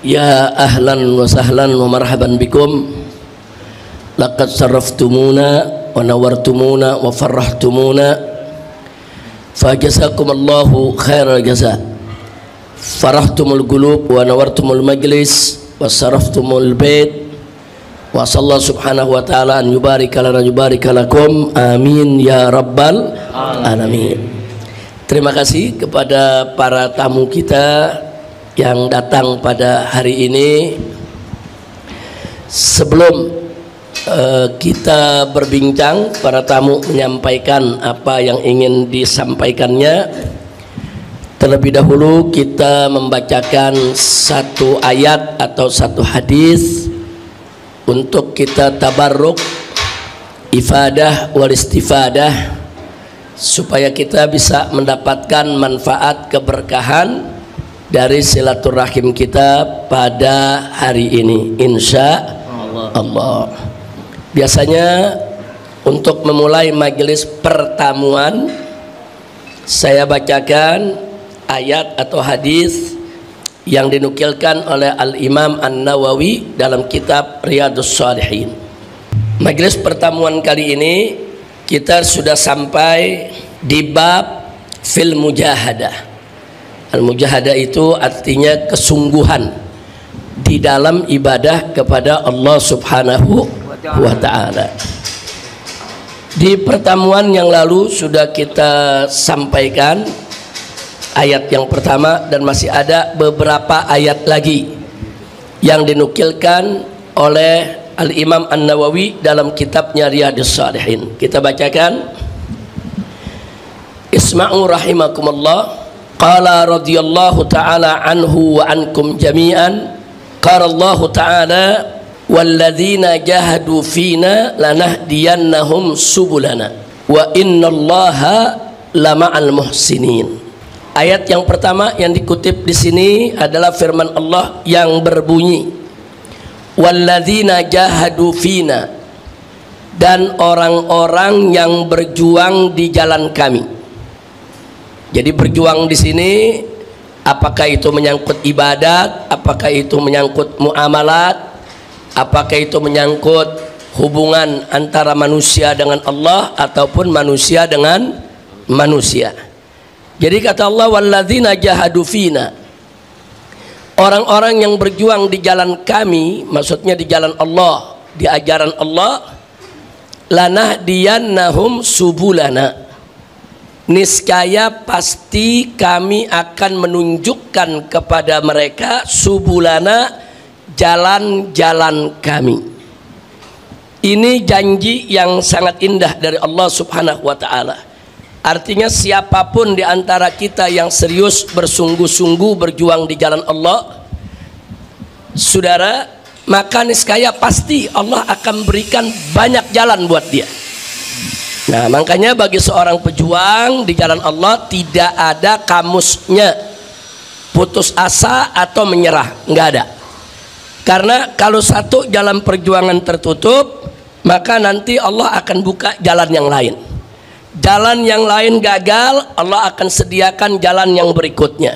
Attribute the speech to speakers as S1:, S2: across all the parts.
S1: Ya ahlan wa sahlan wa marhaban bikum. Laqad sarraftumuna wa nawartumuna wa farrahtumuna. Fajazakumullahu khairal jaza. Farahtumul qulub wa nawartumul majlis wa saraftumul bait. Wa sallallahu subhanahu wa ta'ala an yubarika lana yubarika lakum. Amin ya rabbal alamin. Terima kasih kepada para tamu kita yang datang pada hari ini. Sebelum kita berbincang, para tamu menyampaikan apa yang ingin disampaikannya, terlebih dahulu kita membacakan satu ayat atau satu hadis untuk kita tabarruk, ifadah wal istifadah, supaya kita bisa mendapatkan manfaat keberkahan dari silaturahim kita pada hari ini, insya Allah. Biasanya untuk memulai majelis pertemuan, saya bacakan ayat atau hadis yang dinukilkan oleh Al-Imam An-Nawawi dalam kitab Riyadhus Shalihin. Majelis pertemuan kali ini kita sudah sampai di bab fil mujahadah. Al-mujahadah itu artinya kesungguhan di dalam ibadah kepada Allah Subhanahu wa ta'ala. Di pertemuan yang lalu sudah kita sampaikan ayat yang pertama, dan masih ada beberapa ayat lagi yang dinukilkan oleh Al-Imam An-Nawawi dalam kitabnya Riyadhus Shalihin. Kita bacakan. Isma'u rahimakumullah. Qala radhiyallahu ta'ala anhu wa ankum jami'an. Qala Allah ta'ala walladzina jahadu fina lanahdiyannahum subulana wa innallaha lama'al muhsinin. Ayat yang pertama yang dikutip di sini adalah firman Allah yang berbunyi walladzina jahadu fina, dan orang-orang yang berjuang di jalan kami. Jadi berjuang di sini, apakah itu menyangkut ibadat, apakah itu menyangkut muamalat, apakah itu menyangkut hubungan antara manusia dengan Allah ataupun manusia dengan manusia. Jadi kata Allah walladzina jahadu fina, orang-orang yang berjuang di jalan kami, maksudnya di jalan Allah, di ajaran Allah, lanahdiyannahum subulana, niscaya pasti kami akan menunjukkan kepada mereka subulana, jalan-jalan kami. Ini janji yang sangat indah dari Allah Subhanahu wa ta'ala. Artinya siapapun di antara kita yang serius bersungguh-sungguh berjuang di jalan Allah, saudara, maka niscaya pasti Allah akan berikan banyak jalan buat dia. Nah, makanya bagi seorang pejuang di jalan Allah tidak ada kamusnya putus asa atau menyerah, nggak ada. Karena kalau satu jalan perjuangan tertutup, maka nanti Allah akan buka jalan yang lain. Jalan yang lain gagal, Allah akan sediakan jalan yang berikutnya.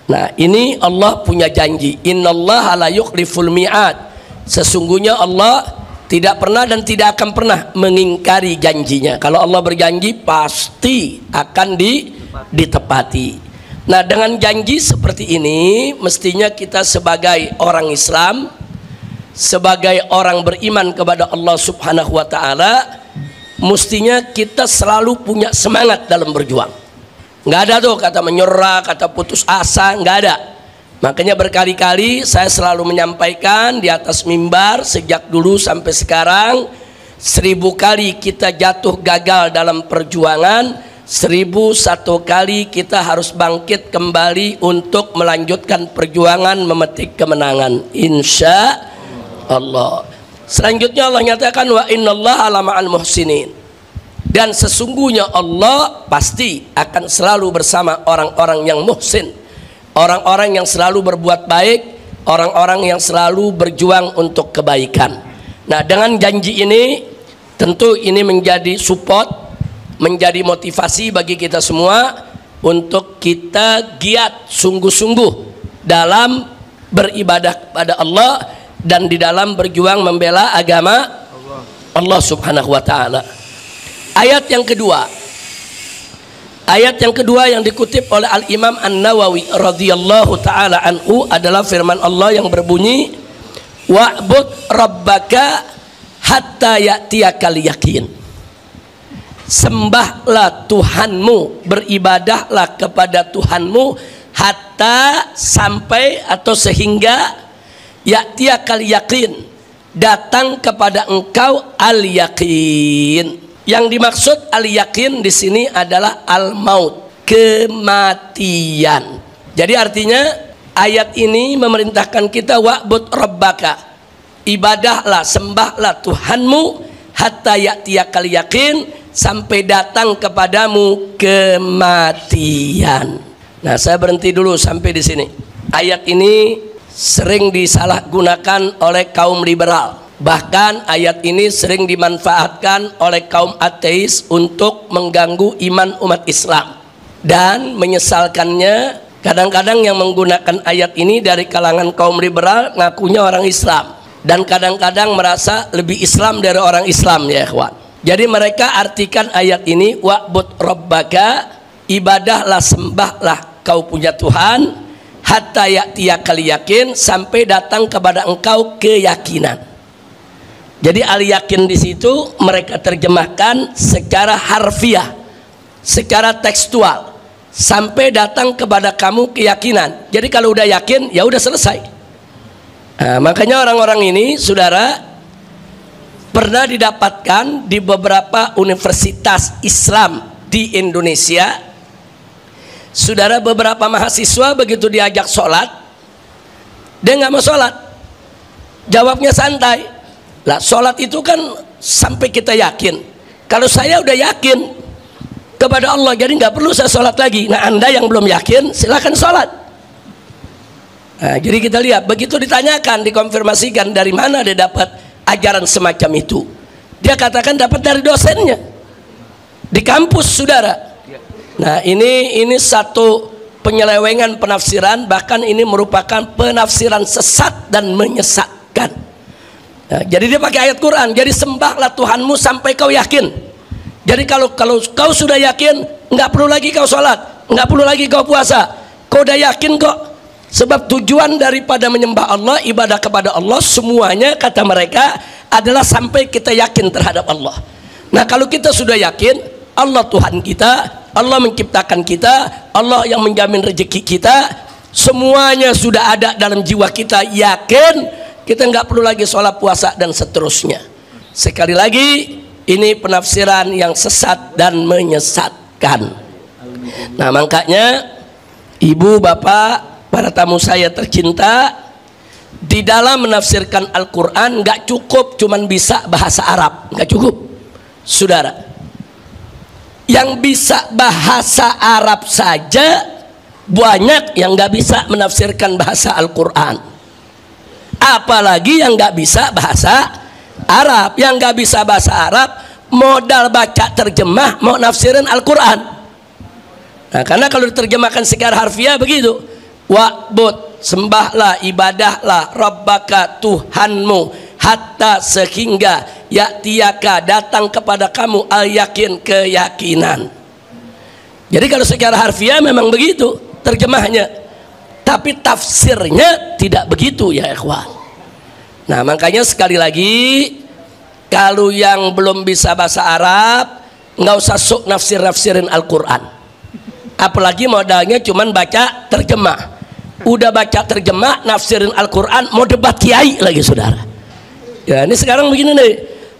S1: Nah, ini Allah punya janji. Innallaha la yukhliful mi'ad. Sesungguhnya Allah tidak pernah dan tidak akan pernah mengingkari janjinya. Kalau Allah berjanji pasti akan ditepati. Nah, dengan janji seperti ini, mestinya kita sebagai orang Islam, sebagai orang beriman kepada Allah Subhanahu wa ta'ala, mestinya kita selalu punya semangat dalam berjuang. Nggak ada tuh kata menyerah, kata putus asa, nggak ada. Makanya berkali-kali saya selalu menyampaikan di atas mimbar sejak dulu sampai sekarang, 1000 kali kita jatuh gagal dalam perjuangan, 1001 kali kita harus bangkit kembali untuk melanjutkan perjuangan memetik kemenangan, insya Allah. Selanjutnya Allah nyatakan wa innallaha lama'al muhsinin, dan sesungguhnya Allah pasti akan selalu bersama orang-orang yang muhsin, orang-orang yang selalu berbuat baik, orang-orang yang selalu berjuang untuk kebaikan. Nah, dengan janji ini tentu ini menjadi support, menjadi motivasi bagi kita semua untuk kita giat sungguh-sungguh dalam beribadah kepada Allah dan di dalam berjuang membela agama Allah Subhanahu wa taala. Ayat yang kedua yang dikutip oleh Al-Imam An-Nawawi radhiyallahu taala anhu adalah firman Allah yang berbunyi, wa'bud rabbaka hatta ya'tiyakal yakin. Sembahlah Tuhanmu, beribadahlah kepada Tuhanmu hatta sampai atau sehingga ya'tiyakal yakin, datang kepada engkau al-yakin. Yang dimaksud al-yakin di sini adalah al-maut, kematian. Jadi artinya ayat ini memerintahkan kita wa'bud rabbaka, ibadahlah, sembahlah Tuhanmu hatta ya'tiyakal yakin, sampai datang kepadamu kematian. Nah, saya berhenti dulu sampai di sini. Ayat ini sering disalahgunakan oleh kaum liberal. Bahkan ayat ini sering dimanfaatkan oleh kaum ateis untuk mengganggu iman umat Islam. Dan menyesalkannya, kadang-kadang yang menggunakan ayat ini dari kalangan kaum liberal ngakunya orang Islam. Dan kadang-kadang merasa lebih Islam dari orang Islam, ya ikhwan. Jadi mereka artikan ayat ini wa'bud rabbaka, ibadahlah, sembahlah kau punya Tuhan hatta ya'tiyakal yakin, sampai datang kepada engkau keyakinan. Jadi al-yakin di situ mereka terjemahkan secara harfiah, secara tekstual, sampai datang kepada kamu keyakinan. Jadi kalau udah yakin ya udah selesai. Nah, makanya orang-orang ini, saudara, pernah didapatkan di beberapa universitas Islam di Indonesia. Saudara, beberapa mahasiswa begitu diajak sholat, dia nggak mau sholat. Jawabnya santai. Lah, sholat itu kan sampai kita yakin. Kalau saya udah yakin kepada Allah, jadi nggak perlu saya sholat lagi. Nah, Anda yang belum yakin, silakan sholat. Nah, jadi kita lihat, begitu ditanyakan, dikonfirmasikan dari mana dia dapat ajaran semacam itu, dia katakan dapat dari dosennya di kampus, saudara. Nah, ini satu penyelewengan penafsiran, bahkan ini merupakan penafsiran sesat dan menyesatkan. Nah, jadi dia pakai ayat Quran, jadi sembahlah Tuhanmu sampai kau yakin. Jadi kalau kau sudah yakin, nggak perlu lagi kau sholat, nggak perlu lagi kau puasa, kau udah yakin kok. Sebab tujuan daripada menyembah Allah, ibadah kepada Allah, semuanya kata mereka adalah sampai kita yakin terhadap Allah. Nah, kalau kita sudah yakin Allah Tuhan kita, Allah menciptakan kita, Allah yang menjamin rezeki kita, semuanya sudah ada dalam jiwa kita, yakin, kita nggak perlu lagi sholat, puasa dan seterusnya. Sekali lagi, ini penafsiran yang sesat dan menyesatkan. Nah, makanya ibu, bapak, para tamu saya tercinta, di dalam menafsirkan Al-Quran nggak cukup cuman bisa bahasa Arab, nggak cukup, saudara. Yang bisa bahasa Arab saja banyak yang nggak bisa menafsirkan bahasa Al-Quran, apalagi yang nggak bisa bahasa Arab. Yang nggak bisa bahasa Arab modal baca terjemah mau nafsirin Al-Quran. Nah, karena kalau diterjemahkan secara harfiah begitu, wa'bud, sembahlah, ibadahlah, rabbaka, Tuhanmu, hatta sehingga ya'tiyaka, datang kepada kamu, al-yakin, keyakinan. Jadi kalau secara harfiah memang begitu terjemahnya, tapi tafsirnya tidak begitu, ya ikhwan. Nah, makanya sekali lagi, kalau yang belum bisa bahasa Arab nggak usah sok nafsirin Al-Quran, apalagi modalnya cuman baca terjemah. Udah baca terjemah, nafsirin Al-Quran, mau debat kiai lagi, saudara. Ya, ini sekarang begini nih,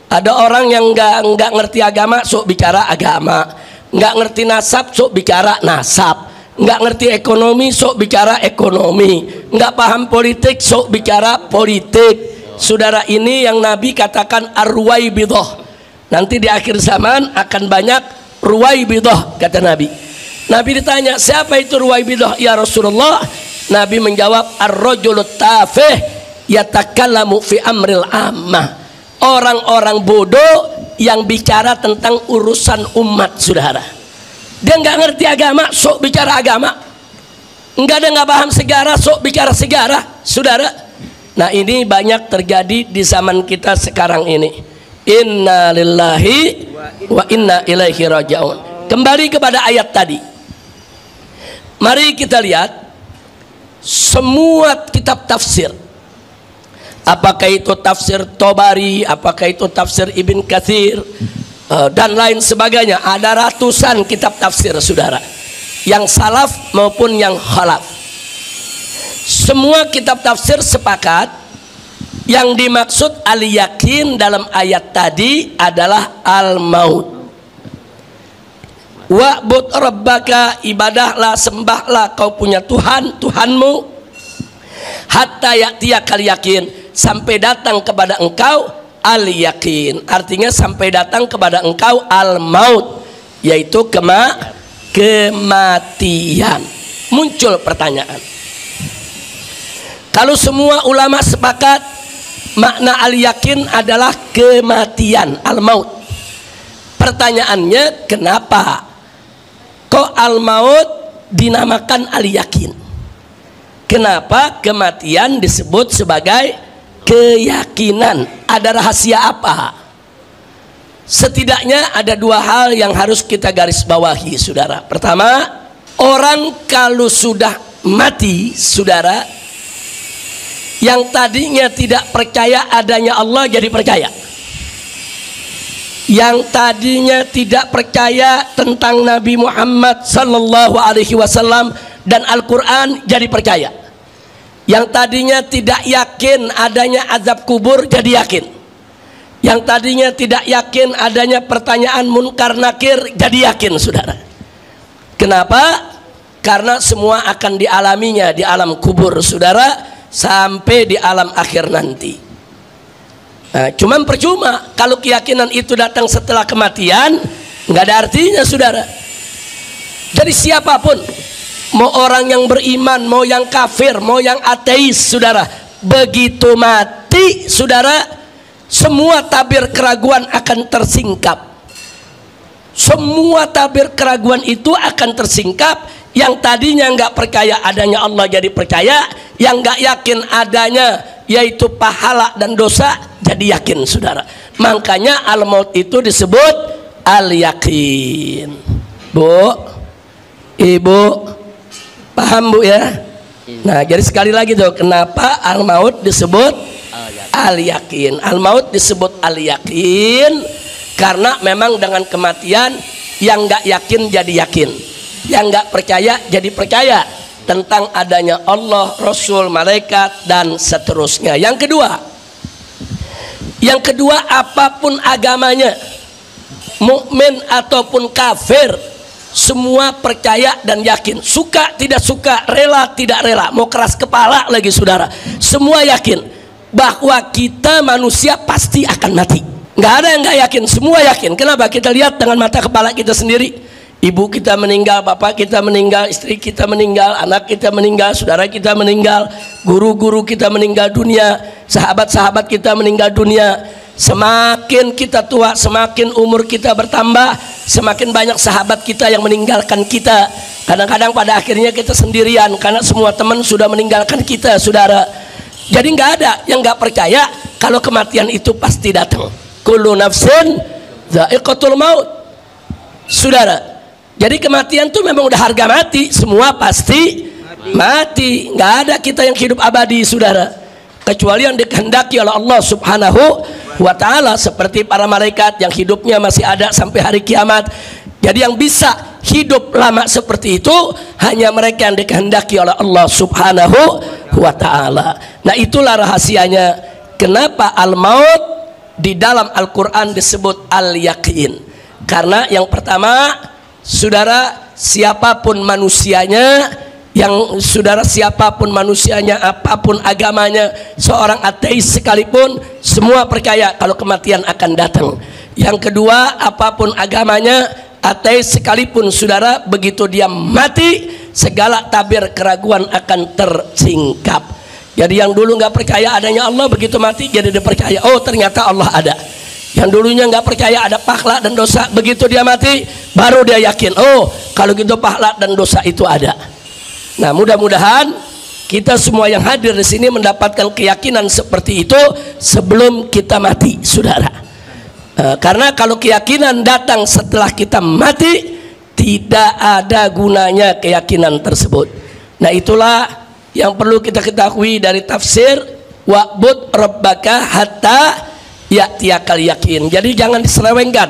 S1: ada orang yang nggak ngerti agama sok bicara agama, nggak ngerti nasab sok bicara nasab, nggak ngerti ekonomi sok bicara ekonomi, nggak paham politik sok bicara politik. Saudara, ini yang Nabi katakan ar-ruwaibidah. Nanti di akhir zaman akan banyak ruwaibidah, kata Nabi. Nabi ditanya, siapa itu ruwaibidah ya Rasulullah? Nabi menjawab, ar-rajulut tafih yatakallamu fi amril ammah. Orang-orang bodoh yang bicara tentang urusan umat, saudara. Dia nggak ngerti agama, sok bicara agama. Nggak paham sejarah, sok bicara sejarah. saudara. Nah ini banyak terjadi di zaman kita sekarang ini. Inna lillahi wa inna ilaihi raji'un. Kembali kepada ayat tadi, mari kita lihat semua kitab tafsir, apakah itu tafsir Tobari, apakah itu tafsir Ibn Katsir, dan lain sebagainya. Ada ratusan kitab tafsir, saudara, yang salaf maupun yang khalaf. Semua kitab tafsir sepakat yang dimaksud al-yakin dalam ayat tadi adalah al-maut. Wa'bud rabbaka, ibadahlah, sembahlah kau punya Tuhan, Tuhanmu, hatta ya'tiyakal yakin, sampai datang kepada engkau al-yakin. Artinya sampai datang kepada engkau al-maut, yaitu kematian. Muncul pertanyaan, kalau semua ulama sepakat makna al-yakin adalah kematian, al-maut, pertanyaannya kenapa kok al-maut dinamakan al-yakin? Kenapa kematian disebut sebagai keyakinan? Ada rahasia apa? Setidaknya ada dua hal yang harus kita garis bawahi, saudara. Pertama, orang kalau sudah mati, saudara, yang tadinya tidak percaya adanya Allah jadi percaya. Yang tadinya tidak percaya tentang Nabi Muhammad sallallahu alaihi wasallam dan Al-Quran jadi percaya. Yang tadinya tidak yakin adanya azab kubur jadi yakin. Yang tadinya tidak yakin adanya pertanyaan munkar nakir jadi yakin, saudara. Kenapa? Karena semua akan dialaminya di alam kubur, saudara, sampai di alam akhir nanti. Nah, cuman percuma kalau keyakinan itu datang setelah kematian, nggak ada artinya, saudara. Jadi siapapun, mau orang yang beriman, mau yang kafir, mau yang ateis, saudara, begitu mati, saudara, semua tabir keraguan akan tersingkap. Semua tabir keraguan itu akan tersingkap. Yang tadinya nggak percaya adanya Allah jadi percaya, yang nggak yakin adanya yaitu pahala dan dosa jadi yakin, saudara. Makanya al-maut itu disebut al-yakin. Bu, ibu, paham bu ya? Nah, jadi sekali lagi tuh, kenapa al-maut disebut al-yakin? Al-maut disebut al-yakin karena memang dengan kematian yang nggak yakin jadi yakin, yang nggak percaya jadi percaya tentang adanya Allah, Rasul, malaikat, dan seterusnya. Yang kedua, apapun agamanya, mukmin ataupun kafir, semua percaya dan yakin. Suka tidak suka, rela tidak rela, mau keras kepala lagi, saudara, semua yakin bahwa kita manusia pasti akan mati. Nggak ada yang nggak yakin, semua yakin. Kenapa? Kita lihat dengan mata kepala kita sendiri. Ibu kita meninggal, bapak kita meninggal, istri kita meninggal, anak kita meninggal, saudara kita meninggal, guru-guru kita meninggal dunia, sahabat-sahabat kita meninggal dunia. Semakin kita tua, semakin umur kita bertambah, semakin banyak sahabat kita yang meninggalkan kita. Kadang-kadang pada akhirnya kita sendirian karena semua teman sudah meninggalkan kita, saudara. Jadi nggak ada yang nggak percaya kalau kematian itu pasti datang. Kullu nafsin dha'iqatul maut, saudara. Jadi kematian itu memang udah harga mati, semua pasti mati. Nggak ada kita yang hidup abadi, saudara, kecuali yang dikehendaki oleh Allah Subhanahu wa Ta'ala, seperti para malaikat yang hidupnya masih ada sampai hari kiamat. Jadi yang bisa hidup lama seperti itu hanya mereka yang dikehendaki oleh Allah Subhanahu wa Ta'ala. Nah, itulah rahasianya kenapa al-maut di dalam Al-Quran disebut al-yakin. Karena yang pertama, saudara, siapapun manusianya, apapun agamanya, seorang ateis sekalipun, semua percaya kalau kematian akan datang. Yang kedua, apapun agamanya, ateis sekalipun, saudara, begitu dia mati, segala tabir keraguan akan tersingkap. Jadi yang dulu nggak percaya adanya Allah, begitu mati jadi dia percaya, oh ternyata Allah ada. Yang dulunya nggak percaya ada pahala dan dosa, begitu dia mati baru dia yakin, oh kalau gitu pahala dan dosa itu ada. Nah, mudah-mudahan Kita semua yang hadir di sini mendapatkan keyakinan seperti itu sebelum kita mati, saudara. Karena kalau keyakinan datang setelah kita mati, tidak ada gunanya keyakinan tersebut. Nah, itulah yang perlu kita ketahui dari tafsir wa'bud rabbaka hatta ya'tiyakal yakin. Jadi jangan diselewengkan.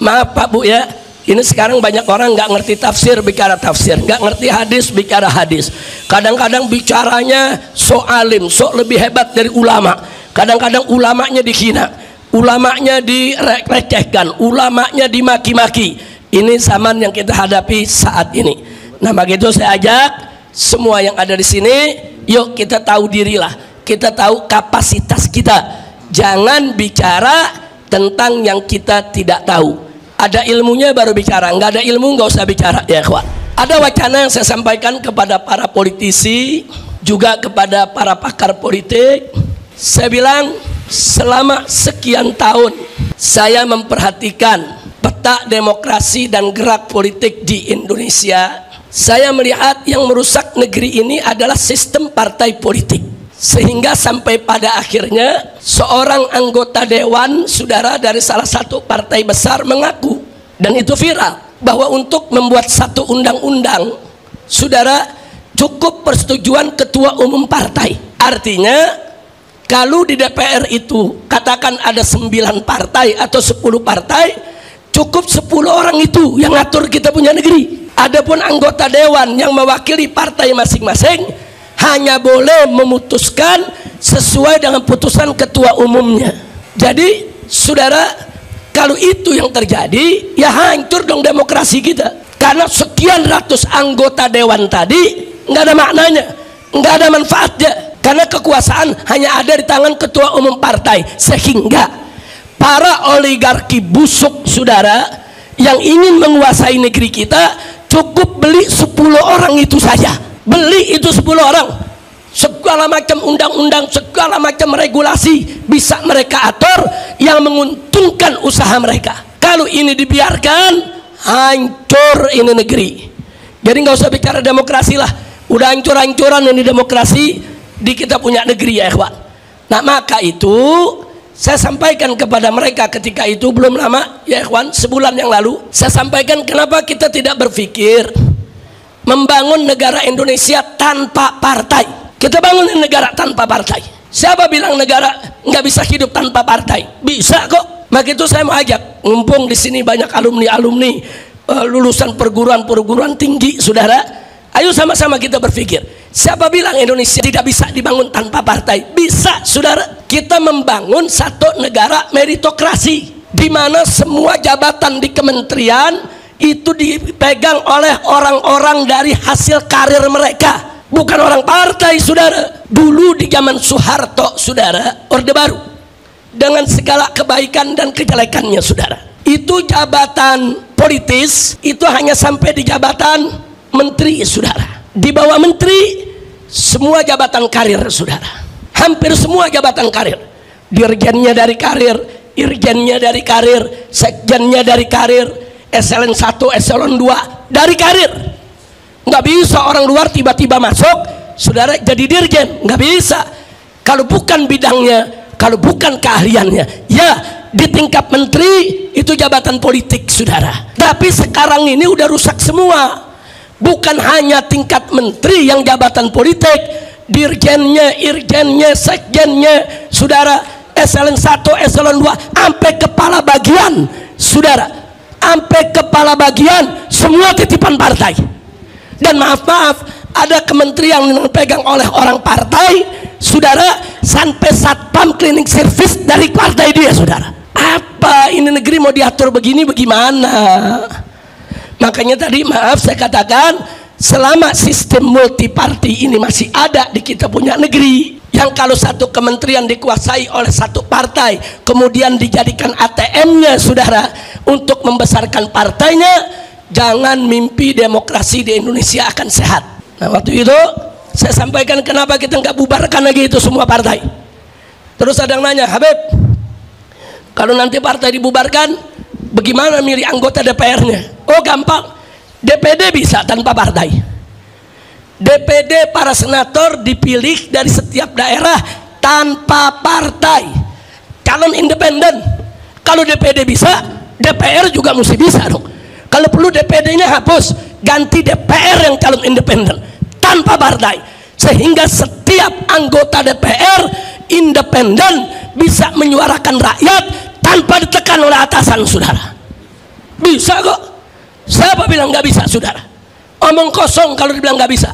S1: Maaf Pak Bu ya, ini sekarang banyak orang nggak ngerti tafsir bicara tafsir, nggak ngerti hadis bicara hadis. Kadang-kadang bicaranya sok alim, sok lebih hebat dari ulama. Kadang-kadang ulamanya dihina, ulamanya direcehkan, ulamanya dimaki-maki. Ini zaman yang kita hadapi saat ini. Nah, begitu saya ajak semua yang ada di sini, yuk kita tahu dirilah, kita tahu kapasitas kita. Jangan bicara tentang yang kita tidak tahu. Ada ilmunya baru bicara, nggak ada ilmu nggak usah bicara ya kawan. Ada wacana yang saya sampaikan kepada para politisi, juga kepada para pakar politik. Saya bilang selama sekian tahun saya memperhatikan peta demokrasi dan gerak politik di Indonesia. Saya melihat yang merusak negeri ini adalah sistem partai politik. Sehingga sampai pada akhirnya seorang anggota dewan, saudara, dari salah satu partai besar mengaku, dan itu viral, bahwa untuk membuat satu undang-undang, saudara, cukup persetujuan ketua umum partai. Artinya kalau di DPR itu katakan ada 9 partai atau 10 partai, cukup 10 orang itu yang ngatur kita punya negeri. Adapun anggota dewan yang mewakili partai masing-masing hanya boleh memutuskan sesuai dengan putusan ketua umumnya. Jadi saudara, kalau itu yang terjadi, ya hancur dong demokrasi kita. Karena sekian ratus anggota dewan tadi nggak ada maknanya, nggak ada manfaatnya. Karena kekuasaan hanya ada di tangan ketua umum partai. Sehingga para oligarki busuk, saudara, yang ingin menguasai negeri kita, cukup beli 10 orang itu saja. Beli itu 10 orang, segala macam undang-undang, segala macam regulasi bisa mereka atur yang menguntungkan usaha mereka. Kalau ini dibiarkan, hancur ini negeri. Jadi nggak usah bicara demokrasi lah, udah hancur-hancuran ini demokrasi di kita punya negeri ya ikhwan. Nah, maka itu saya sampaikan kepada mereka ketika itu, belum lama ya ikhwan, sebulan yang lalu saya sampaikan kenapa kita tidak berpikir membangun negara Indonesia tanpa partai. Kita bangun negara tanpa partai. Siapa bilang negara nggak bisa hidup tanpa partai? Bisa kok. Maka itu saya mau ajak, mumpung di sini banyak alumni-alumni lulusan perguruan tinggi, saudara. Ayo sama-sama kita berpikir. Siapa bilang Indonesia tidak bisa dibangun tanpa partai? Bisa, saudara. Kita membangun satu negara meritokrasi, di mana semua jabatan di kementerian itu dipegang oleh orang-orang dari hasil karir mereka, bukan orang partai, saudara. Dulu di zaman Soeharto, saudara, Orde Baru, dengan segala kebaikan dan kejelekannya, saudara, itu jabatan politis itu hanya sampai di jabatan menteri, saudara. Di bawah menteri semua jabatan karir, saudara. Hampir semua jabatan karir. Dirjennya dari karir, irjennya dari karir, sekjennya dari karir, eselon 1, eselon 2 dari karir. Nggak bisa orang luar tiba-tiba masuk, saudara, jadi dirjen. Nggak bisa. Kalau bukan bidangnya, kalau bukan keahliannya. Ya, di tingkat menteri itu jabatan politik, saudara. Tapi sekarang ini udah rusak semua. Bukan hanya tingkat menteri yang jabatan politik, dirjennya, irjennya, sekjennya, saudara, eselon 1, eselon 2, sampai kepala bagian, saudara. Sampai kepala bagian semua titipan partai. Dan maaf-maaf, ada kementerian yang dipegang oleh orang partai, saudara, sampai satpam cleaning service dari partai dia, saudara. Apa ini negeri mau diatur begini bagaimana? Makanya tadi maaf saya katakan, selama sistem multiparti ini masih ada di kita punya negeri, yang kalau satu kementerian dikuasai oleh satu partai, kemudian dijadikan ATM-nya, saudara, untuk membesarkan partainya, jangan mimpi demokrasi di Indonesia akan sehat. Nah, waktu itu saya sampaikan kenapa kita nggak bubarkan lagi itu semua partai. Terus ada yang nanya, Habib, kalau nanti partai dibubarkan, bagaimana milih anggota DPR-nya? Oh gampang, DPD bisa tanpa partai. DPD para senator dipilih dari setiap daerah tanpa partai, calon independen. Kalau DPD bisa, DPR juga mesti bisa dong. Kalau perlu DPD-nya hapus, ganti DPR yang calon independen tanpa partai, sehingga setiap anggota DPR independen bisa menyuarakan rakyat tanpa ditekan oleh atasan, saudara. Bisa kok. Siapa bilang nggak bisa, saudara? Omong kosong kalau dibilang nggak bisa.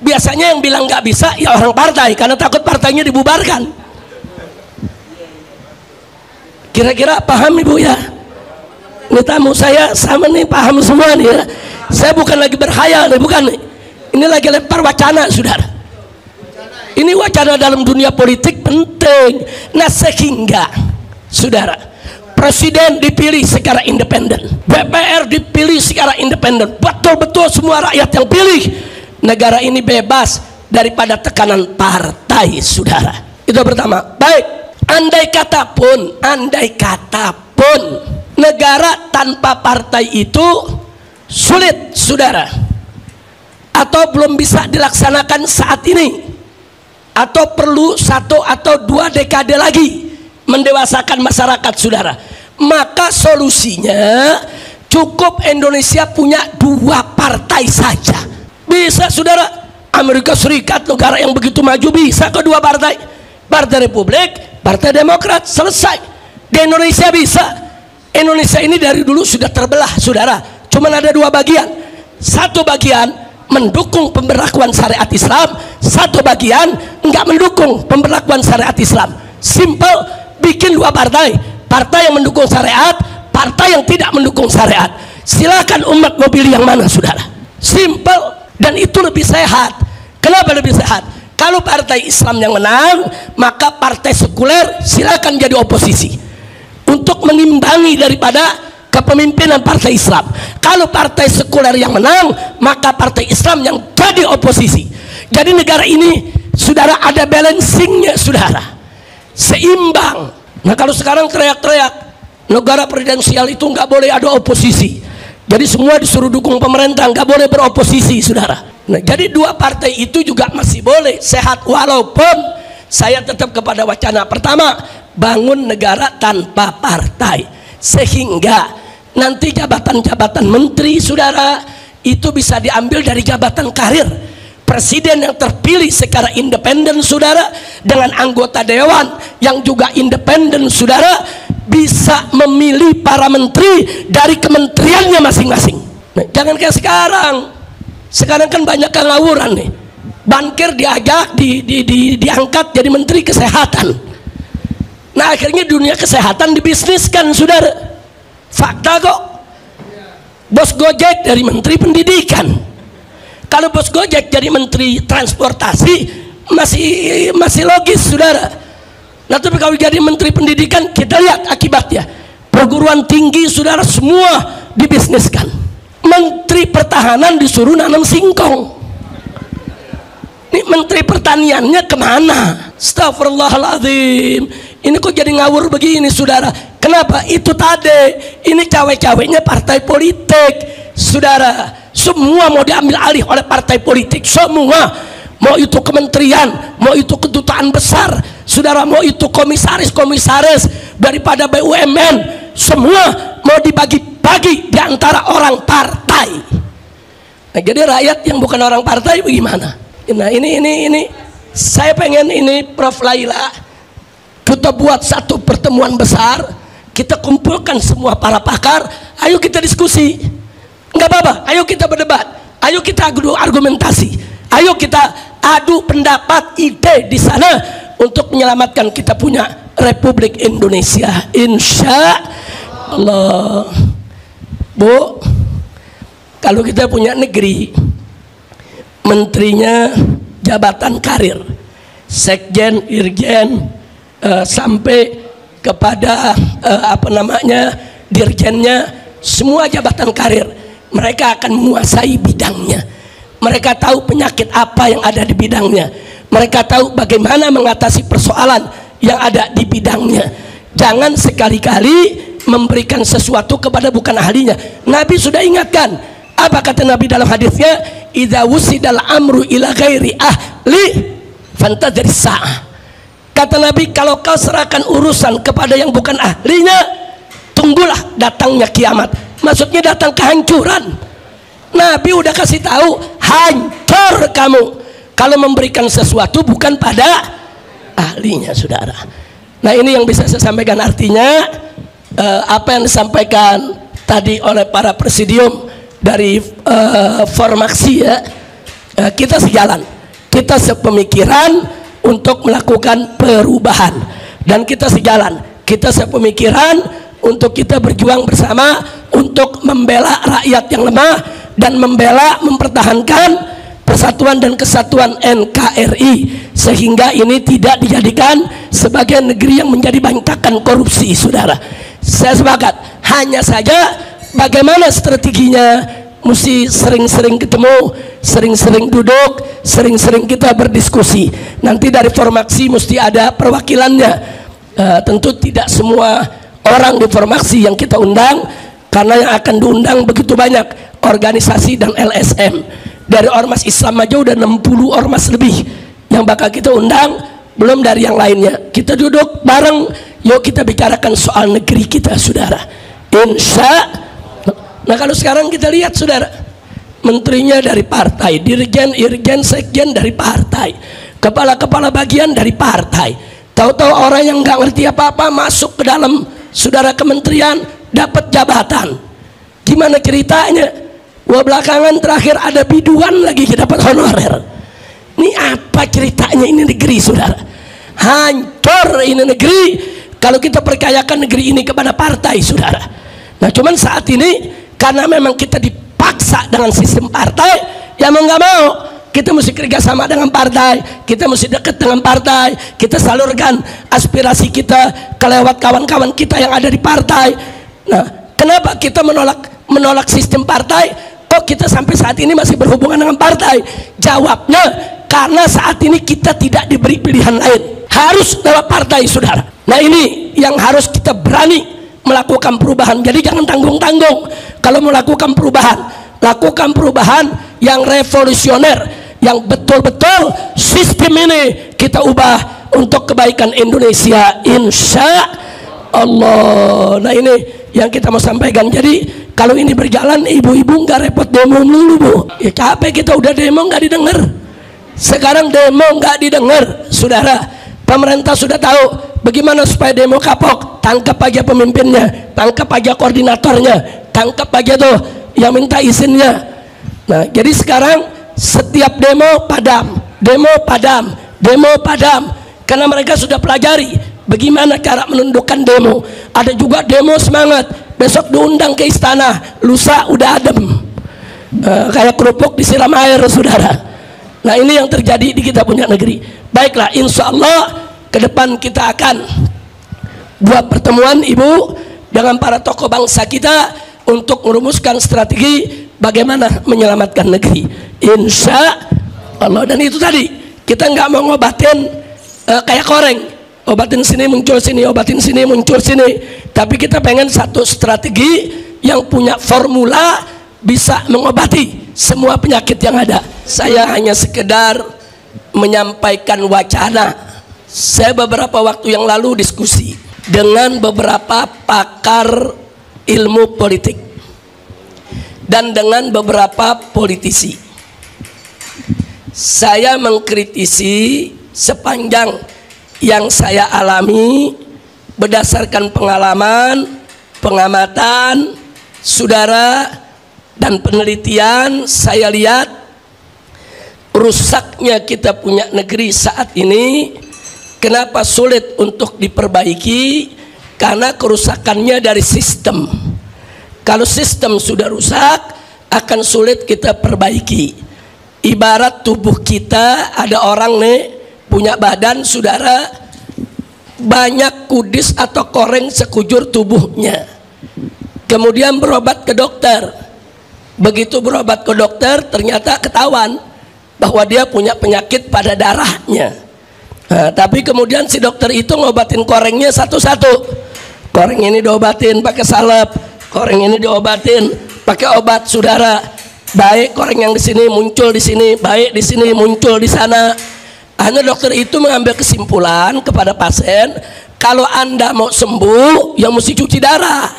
S1: Biasanya yang bilang nggak bisa ya orang partai, karena takut partainya dibubarkan. Kira-kira paham ibu ya? Ini tamu saya sama nih, paham semua nih ya. Saya bukan lagi berkhayal nih, bukan nih. Ini lagi lempar wacana, saudara. Ini wacana dalam dunia politik penting. Nah, sehingga saudara, presiden dipilih secara independen, DPR dipilih secara independen, betul-betul semua rakyat yang pilih. Negara ini bebas daripada tekanan partai, saudara. Itu pertama. Baik, andai kata pun negara tanpa partai itu sulit, saudara, atau belum bisa dilaksanakan saat ini, atau perlu 1 atau 2 dekade lagi mendewasakan masyarakat, saudara, maka solusinya cukup Indonesia punya 2 partai saja. Bisa, saudara. Amerika Serikat, negara yang begitu maju, bisa kedua partai, Partai Republik, Partai Demokrat, selesai. Di Indonesia bisa. Indonesia ini dari dulu sudah terbelah, saudara. Cuman ada 2 bagian. Satu bagian mendukung pemberlakuan syariat Islam, satu bagian enggak mendukung pemberlakuan syariat Islam. Simple, bikin 2 partai. Partai yang mendukung syariat, partai yang tidak mendukung syariat. Silakan umat mau pilih yang mana, saudara. Simple. Dan itu lebih sehat. Kenapa lebih sehat? Kalau partai Islam yang menang, maka partai sekuler silakan jadi oposisi untuk mengimbangi daripada kepemimpinan partai Islam. Kalau partai sekuler yang menang, maka partai Islam yang jadi oposisi. Jadi negara ini, saudara, ada balancingnya, saudara, seimbang. Nah, kalau sekarang teriak-teriak negara presidensial itu nggak boleh ada oposisi, jadi semua disuruh dukung pemerintah, nggak boleh beroposisi, saudara. Nah, jadi 2 partai itu juga masih boleh sehat, walaupun saya tetap kepada wacana pertama, bangun negara tanpa partai, sehingga nanti jabatan-jabatan menteri, saudara, itu bisa diambil dari jabatan karir. Presiden yang terpilih secara independen, saudara, dengan anggota dewan yang juga independen, saudara, bisa memilih para menteri dari kementeriannya masing-masing. Nah, jangan kayak sekarang. Sekarang kan banyak ngawuran nih. Bankir diajak, diangkat jadi menteri kesehatan. Nah, akhirnya dunia kesehatan dibisniskan, saudara. Fakta kok. Bos Gojek dari menteri pendidikan. Kalau bos Gojek jadi menteri transportasi masih logis, saudara. Nah, tapi kalau jadi menteri pendidikan, kita lihat akibatnya. Perguruan tinggi, saudara, semua dibisniskan. Menteri pertahanan disuruh nanam singkong. Ini menteri pertaniannya kemana? Astagfirullahaladzim. Ini kok jadi ngawur begini, saudara? Kenapa? Itu tadi, ini cawe-cawenya partai politik, saudara. Semua mau diambil alih oleh partai politik, semua. Mau itu kementerian, mau itu kedutaan besar, saudara, mau itu komisaris daripada BUMN, semua mau dibagi-bagi di antara orang partai. Nah, jadi rakyat yang bukan orang partai bagaimana? Nah, ini saya pengen ini, Prof. Laila, kita buat satu pertemuan besar, kita kumpulkan semua para pakar, ayo kita diskusi. Nggak apa-apa, ayo kita berdebat, ayo kita adu argumentasi, ayo kita adu pendapat, ide di sana untuk menyelamatkan kita punya Republik Indonesia, insya Allah. Bu, kalau kita punya negeri, menterinya jabatan karir, sekjen, irjen, sampai kepada dirjennya, semua jabatan karir, mereka akan menguasai bidangnya. Mereka tahu penyakit apa yang ada di bidangnya. Mereka tahu bagaimana mengatasi persoalan yang ada di bidangnya. Jangan sekali-kali memberikan sesuatu kepada bukan ahlinya. Nabi sudah ingatkan, Apa kata Nabi dalam hadisnya? Idza wusidal amru ila ghairi ahli fantadhir sa'ah. Kata Nabi, kalau kau serahkan urusan kepada yang bukan ahlinya, tunggulah datangnya kiamat. Maksudnya datang kehancuran. Nabi udah kasih tahu, hancur kamu kalau memberikan sesuatu bukan pada ahlinya, saudara. Nah, ini yang bisa saya sampaikan. Artinya apa yang disampaikan tadi oleh para presidium dari Formaksi ya, kita sejalan, kita sepemikiran untuk melakukan perubahan, dan kita sejalan, kita sepemikiran untuk kita berjuang bersama untuk membela rakyat yang lemah dan membela mempertahankan persatuan dan kesatuan NKRI, sehingga ini tidak dijadikan sebagai negeri yang menjadi bantakan korupsi, saudara. Saya sepakat, hanya saja bagaimana strateginya, mesti sering-sering ketemu, sering-sering duduk, sering-sering kita berdiskusi. Nanti dari Formaksi mesti ada perwakilannya. Tentu tidak semua orang di Formaksi yang kita undang, karena yang akan diundang begitu banyak organisasi dan LSM. Dari ormas Islam aja udah 60 ormas lebih yang bakal kita undang, belum dari yang lainnya. Kita duduk bareng, yuk kita bicarakan soal negeri kita, saudara. Insya. Nah, kalau sekarang kita lihat, saudara, menterinya dari partai, dirjen, irjen, sekjen dari partai, kepala-kepala bagian dari partai. Tahu-tahu orang yang nggak ngerti apa-apa masuk ke dalam, saudara, kementerian, dapat jabatan. Gimana ceritanya? Wah, belakangan terakhir ada biduan lagi dapat honorer. Ini apa ceritanya ini negeri, saudara? Hancur ini negeri kalau kita percayakan negeri ini kepada partai, saudara. Nah, cuman saat ini karena memang kita dipaksa dengan sistem partai, ya mau nggak mau kita mesti kerjasama dengan partai, kita mesti dekat dengan partai, kita salurkan aspirasi kita ke lewat kawan-kawan kita yang ada di partai. Nah, kenapa kita menolak sistem partai? Kok kita sampai saat ini masih berhubungan dengan partai? Jawabnya, karena saat ini kita tidak diberi pilihan lain, harus lewat partai, saudara. Nah, ini yang harus kita berani melakukan perubahan. Jadi jangan tanggung-tanggung. Kalau melakukan perubahan, lakukan perubahan yang revolusioner, yang betul-betul sistem ini kita ubah untuk kebaikan Indonesia, insya Allah. Nah, ini yang kita mau sampaikan. Jadi kalau ini berjalan, ibu-ibu nggak repot demo dulu, Bu. Ya capek kita udah demo nggak didengar. Sekarang demo nggak didengar, saudara. Pemerintah sudah tahu bagaimana supaya demo kapok. Tangkap aja pemimpinnya, tangkap aja koordinatornya, tangkap aja tuh yang minta izinnya. Nah, jadi sekarang setiap demo padam, demo padam, demo padam, karena mereka sudah pelajari bagaimana cara menundukkan demo. Ada juga demo semangat, besok diundang ke istana, lusa udah adem, kayak kerupuk disiram air, saudara. Nah, ini yang terjadi di kita punya negeri. Baiklah, insya Allah ke depan kita akan buat pertemuan, ibu, dengan para tokoh bangsa kita untuk merumuskan strategi bagaimana menyelamatkan negeri, insya Allah. Dan itu tadi, kita nggak mau ngobatin kayak koreng, obatin sini muncul sini, obatin sini muncul sini, tapi kita pengen satu strategi yang punya formula bisa mengobati semua penyakit yang ada. Saya hanya sekedar menyampaikan wacana. Saya beberapa waktu yang lalu diskusi dengan beberapa pakar ilmu politik dan dengan beberapa politisi. Saya mengkritisi sepanjang yang saya alami berdasarkan pengalaman, pengamatan, saudara, dan penelitian. Saya lihat rusaknya kita punya negeri saat ini. Kenapa sulit untuk diperbaiki? Karena kerusakannya dari sistem. Kalau sistem sudah rusak, akan sulit kita perbaiki. Ibarat tubuh kita, ada orang nih punya badan, saudara, banyak kudis atau koreng sekujur tubuhnya. Kemudian berobat ke dokter. Begitu berobat ke dokter, ternyata ketahuan bahwa dia punya penyakit pada darahnya. Nah, tapi kemudian si dokter itu ngobatin korengnya satu-satu. Koreng ini diobatin pakai salep, koreng ini diobatin pakai obat, saudara. Baik orang yang di sini muncul di sini, baik di sini muncul di sana. Hanya dokter itu mengambil kesimpulan kepada pasien, kalau Anda mau sembuh, ya mesti cuci darah.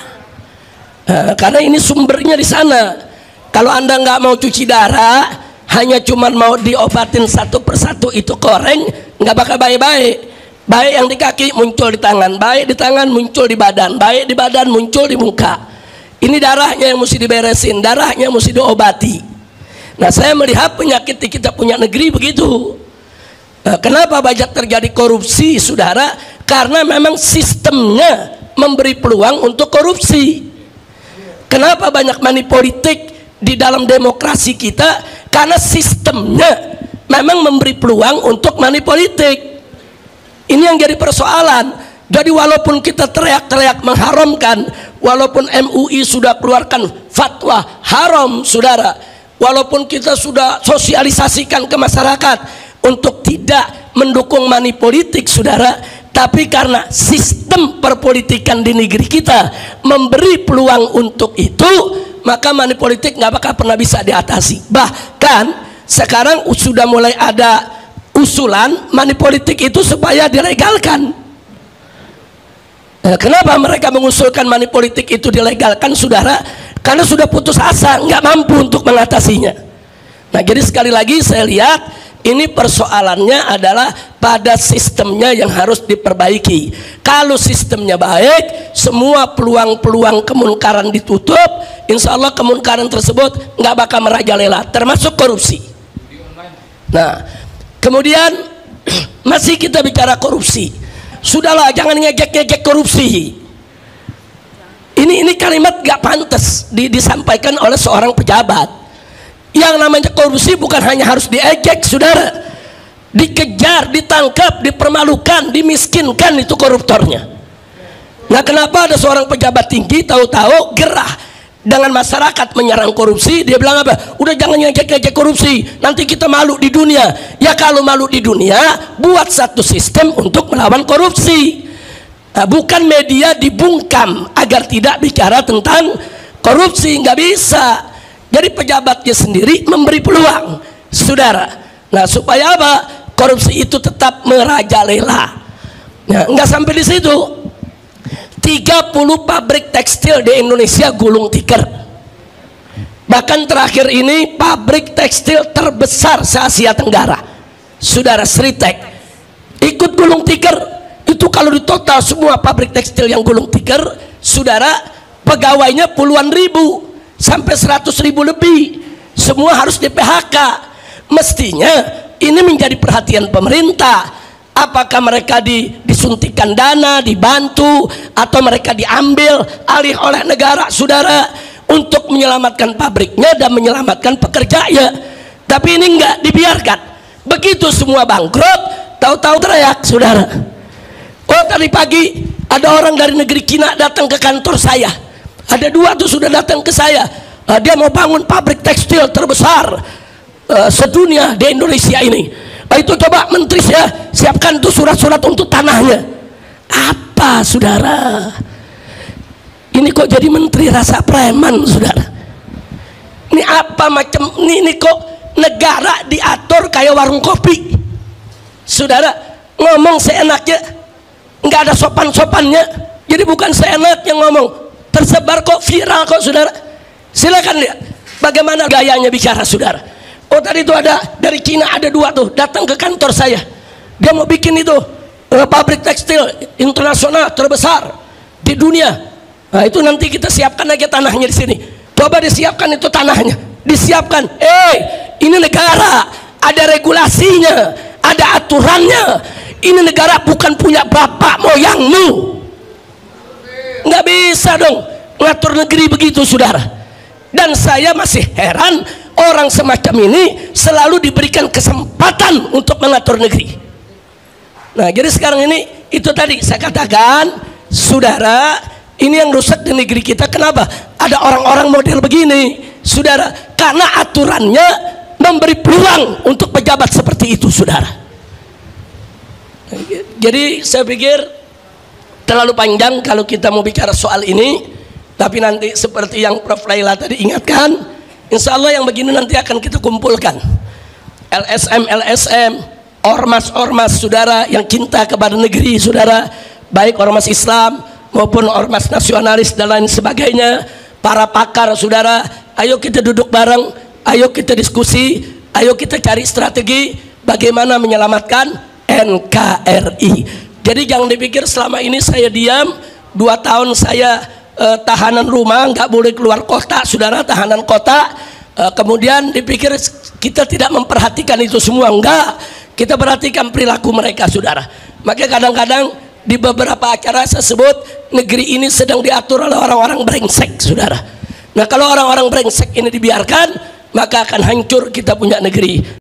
S1: Karena ini sumbernya di sana. Kalau Anda nggak mau cuci darah, hanya cuma mau diobatin satu persatu itu koreng, nggak bakal baik-baik. Baik yang di kaki muncul di tangan, baik di tangan muncul di badan, baik di badan muncul di muka. Ini darahnya yang mesti diberesin, darahnya mesti diobati. Nah, saya melihat penyakit di kita punya negeri begitu. Kenapa banyak terjadi korupsi, saudara? Karena memang sistemnya memberi peluang untuk korupsi. Kenapa banyak money politik di dalam demokrasi kita? Karena sistemnya memang memberi peluang untuk money politik. Ini yang jadi persoalan. Jadi walaupun kita teriak-teriak mengharamkan, walaupun MUI sudah keluarkan fatwa haram, saudara, walaupun kita sudah sosialisasikan ke masyarakat untuk tidak mendukung money politik, saudara, tapi karena sistem perpolitikan di negeri kita memberi peluang untuk itu, maka money politik nggak bakal pernah bisa diatasi. Bahkan sekarang sudah mulai ada usulan money politik itu supaya dilegalkan. Kenapa mereka mengusulkan money politik itu dilegalkan, saudara? Karena sudah putus asa, nggak mampu untuk mengatasinya. Nah, jadi sekali lagi saya lihat ini persoalannya adalah pada sistemnya yang harus diperbaiki. Kalau sistemnya baik, semua peluang-peluang kemunkaran ditutup, insya Allah kemunkaran tersebut nggak bakal merajalela, termasuk korupsi. Nah, kemudian masih kita bicara korupsi. Sudahlah, jangan ngejek-ngejek korupsi. Ini kalimat gak pantas disampaikan oleh seorang pejabat. Yang namanya korupsi bukan hanya harus diejek, saudara. Dikejar, ditangkap, dipermalukan, dimiskinkan, itu koruptornya. Nah, kenapa ada seorang pejabat tinggi tahu-tahu gerah dengan masyarakat menyerang korupsi? Dia bilang apa? Udah jangan ngejek-ngejek korupsi, nanti kita malu di dunia. Ya kalau malu di dunia, buat satu sistem untuk melawan korupsi. Nah, bukan media dibungkam agar tidak bicara tentang korupsi, nggak bisa. Jadi pejabatnya sendiri memberi peluang, saudara. Nah, supaya apa? Korupsi itu tetap merajalela. Nah, nggak sampai di situ. 30 pabrik tekstil di Indonesia gulung tikar. Bahkan terakhir ini pabrik tekstil terbesar se-Asia Tenggara, saudara, Sritek, ikut gulung tikar. Itu kalau di total semua pabrik tekstil yang gulung tikar, saudara, pegawainya puluhan ribu sampai 100.000 lebih, semua harus di PHK. Mestinya ini menjadi perhatian pemerintah. Apakah mereka disuntikan dana, dibantu, atau mereka diambil alih oleh negara, saudara, untuk menyelamatkan pabriknya dan menyelamatkan pekerjanya. Tapi ini enggak dibiarkan. Begitu semua bangkrut, tahu-tahu teriak, saudara. Oh, tadi pagi ada orang dari negeri Cina datang ke kantor saya. Ada 2 tuh sudah datang ke saya. Dia mau bangun pabrik tekstil terbesar sedunia di Indonesia ini. Itu coba menteri saya siapkan tuh surat-surat untuk tanahnya. Apa, saudara? Ini kok jadi menteri rasa preman, saudara? Ini apa macam ini kok negara diatur kayak warung kopi, saudara? Ngomong seenaknya, nggak ada sopan-sopannya. Jadi bukan seenaknya ngomong, tersebar kok, viral kok, saudara. Silakan lihat bagaimana gayanya bicara, saudara. Oh, tadi itu ada dari Cina, ada 2 tuh datang ke kantor saya. Dia mau bikin itu pabrik tekstil internasional terbesar di dunia. Nah, itu nanti kita siapkan aja tanahnya di sini. Coba disiapkan itu tanahnya, disiapkan. Ini negara, ada regulasinya, ada aturannya. Ini negara bukan punya bapak moyangmu. Nggak bisa dong ngatur negeri begitu, saudara. Dan saya masih heran orang semacam ini selalu diberikan kesempatan untuk mengatur negeri. Nah, jadi sekarang ini itu tadi saya katakan, saudara, ini yang rusak di negeri kita. Kenapa? Ada orang-orang model begini, saudara, karena aturannya memberi peluang untuk pejabat seperti itu, saudara. Jadi saya pikir terlalu panjang kalau kita mau bicara soal ini. Tapi nanti seperti yang Prof. Laila tadi ingatkan, Insya Allah yang begini nanti akan kita kumpulkan. LSM, ormas-ormas saudara yang cinta kepada negeri saudara, baik ormas Islam maupun ormas nasionalis dan lain sebagainya, para pakar saudara, ayo kita duduk bareng, ayo kita diskusi, ayo kita cari strategi bagaimana menyelamatkan NKRI. Jadi jangan dipikir selama ini saya diam, 2 tahun saya tahanan rumah, nggak boleh keluar kota saudara, tahanan kota, kemudian dipikir kita tidak memperhatikan itu semua. Enggak, kita perhatikan perilaku mereka saudara. Maka kadang-kadang di beberapa acara saya sebut negeri ini sedang diatur oleh orang-orang brengsek saudara. Nah kalau orang-orang brengsek ini dibiarkan, maka akan hancur kita punya negeri.